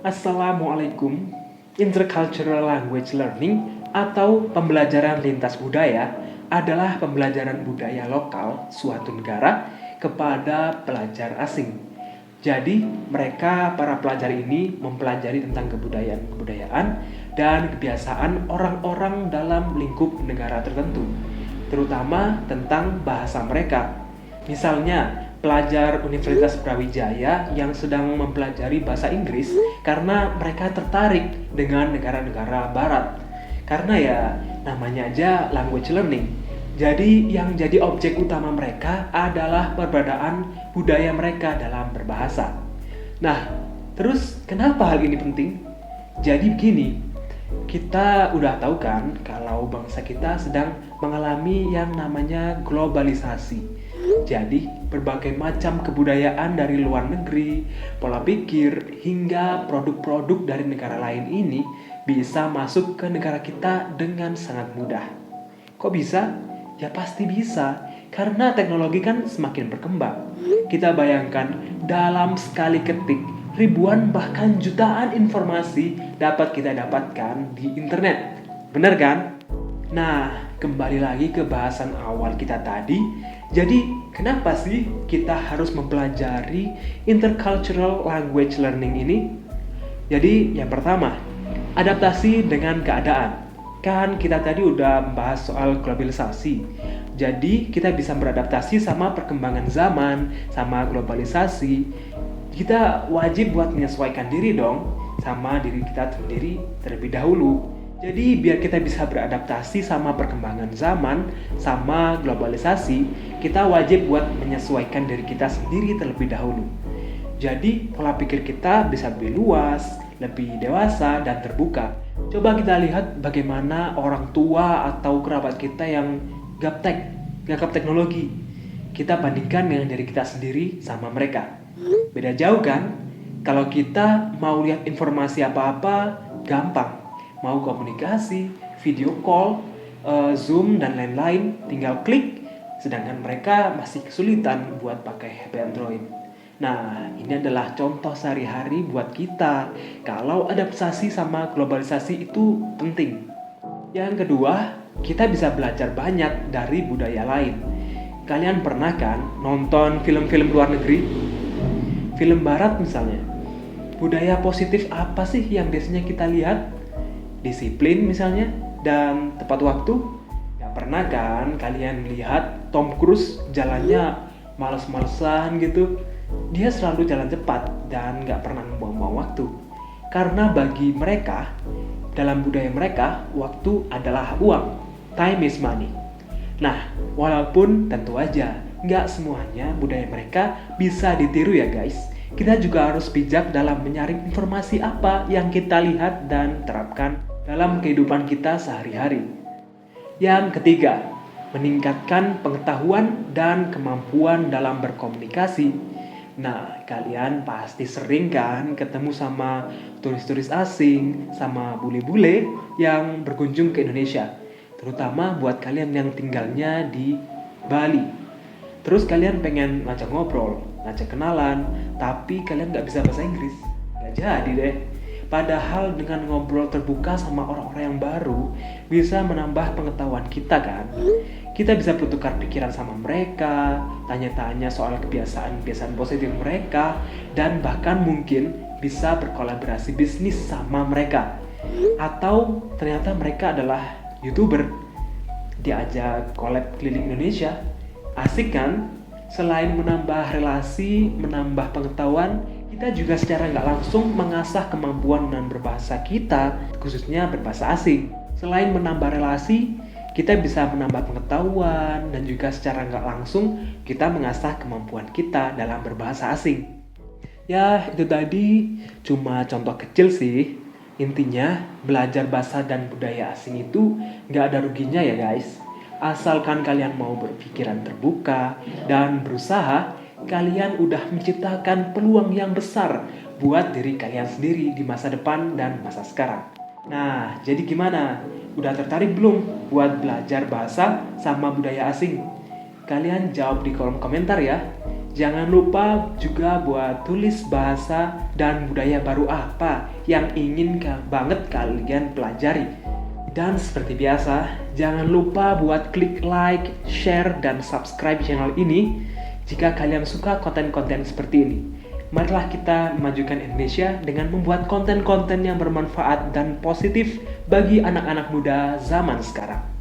Assalamualaikum. Intercultural language learning atau pembelajaran lintas budaya adalah pembelajaran budaya lokal suatu negara kepada pelajar asing. Jadi, para pelajar ini mempelajari tentang kebudayaan dan kebiasaan orang-orang dalam lingkup negara tertentu, terutama tentang bahasa mereka. Misalnya, pelajar Universitas Brawijaya yang sedang mempelajari bahasa Inggris karena mereka tertarik dengan negara-negara barat. Karena ya namanya aja language learning. Jadi yang jadi objek utama mereka adalah perbedaan budaya mereka dalam berbahasa. Nah, terus kenapa hal ini penting? Jadi begini, kita udah tahu kan kalau bangsa kita sedang mengalami yang namanya globalisasi. Jadi, berbagai macam kebudayaan dari luar negeri, pola pikir, hingga produk-produk dari negara lain ini bisa masuk ke negara kita dengan sangat mudah. Kok bisa? Ya pasti bisa, karena teknologi kan semakin berkembang. Kita bayangkan, dalam sekali ketik, ribuan bahkan jutaan informasi dapat kita dapatkan di internet. Bener kan? Nah, kembali lagi ke bahasan awal kita tadi. Jadi, kenapa sih kita harus mempelajari intercultural language learning ini? Jadi, yang pertama, adaptasi dengan keadaan. Kan kita tadi udah membahas soal globalisasi. Jadi, kita bisa beradaptasi sama perkembangan zaman, sama globalisasi. Kita wajib buat menyesuaikan diri dong sama diri kita sendiri terlebih dahulu. Jadi biar kita bisa beradaptasi sama perkembangan zaman, sama globalisasi, kita wajib buat menyesuaikan diri kita sendiri terlebih dahulu. Jadi pola pikir kita bisa lebih luas, lebih dewasa, dan terbuka. Coba kita lihat bagaimana orang tua atau kerabat kita yang gaptek teknologi. Kita bandingkan dengan diri kita sendiri sama mereka. Beda jauh kan? Kalau kita mau lihat informasi apa-apa, gampang. Mau komunikasi, video call, Zoom, dan lain-lain, tinggal klik. Sedangkan mereka masih kesulitan buat pakai HP Android. Nah, ini adalah contoh sehari-hari buat kita kalau adaptasi sama globalisasi itu penting. Yang kedua, kita bisa belajar banyak dari budaya lain. Kalian pernah kan nonton film-film luar negeri? Film barat misalnya. Budaya positif apa sih yang biasanya kita lihat? Disiplin misalnya, dan tepat waktu. Gak pernah kan kalian melihat Tom Cruise jalannya males-malesan gitu? Dia selalu jalan cepat dan gak pernah membuang-buang waktu. Karena bagi mereka, dalam budaya mereka, waktu adalah uang. Time is money. Nah, walaupun tentu aja gak semuanya budaya mereka bisa ditiru ya guys. Kita juga harus bijak dalam menyaring informasi apa yang kita lihat dan terapkan dalam kehidupan kita sehari-hari. Yang ketiga, meningkatkan pengetahuan dan kemampuan dalam berkomunikasi. Nah, kalian pasti sering kan ketemu sama turis-turis asing, sama bule-bule yang berkunjung ke Indonesia. Terutama buat kalian yang tinggalnya di Bali. Terus kalian pengen ngajak ngobrol, ngajak kenalan, tapi kalian gak bisa bahasa Inggris. Gak jadi deh. Padahal dengan ngobrol terbuka sama orang-orang yang baru bisa menambah pengetahuan kita kan. Kita bisa bertukar pikiran sama mereka, tanya-tanya soal kebiasaan-kebiasaan positif mereka, dan bahkan mungkin bisa berkolaborasi bisnis sama mereka. Atau ternyata mereka adalah YouTuber, diajak collab keliling Indonesia. Asik kan? Selain menambah relasi, menambah pengetahuan, kita juga secara nggak langsung mengasah kemampuan dan berbahasa kita, khususnya berbahasa asing. Selain menambah relasi, kita bisa menambah pengetahuan dan juga secara nggak langsung kita mengasah kemampuan kita dalam berbahasa asing. Ya, itu tadi cuma contoh kecil sih. Intinya, belajar bahasa dan budaya asing itu nggak ada ruginya ya guys. Asalkan kalian mau berpikiran terbuka dan berusaha, kalian udah menciptakan peluang yang besar buat diri kalian sendiri di masa depan dan masa sekarang. Nah, jadi gimana? Udah tertarik belum buat belajar bahasa sama budaya asing? Kalian jawab di kolom komentar ya. Jangan lupa juga buat tulis bahasa dan budaya baru apa yang ingin banget kalian pelajari. Dan seperti biasa, jangan lupa buat klik like, share, dan subscribe channel ini jika kalian suka konten-konten seperti ini. Marilah kita memajukan Indonesia dengan membuat konten-konten yang bermanfaat dan positif bagi anak-anak muda zaman sekarang.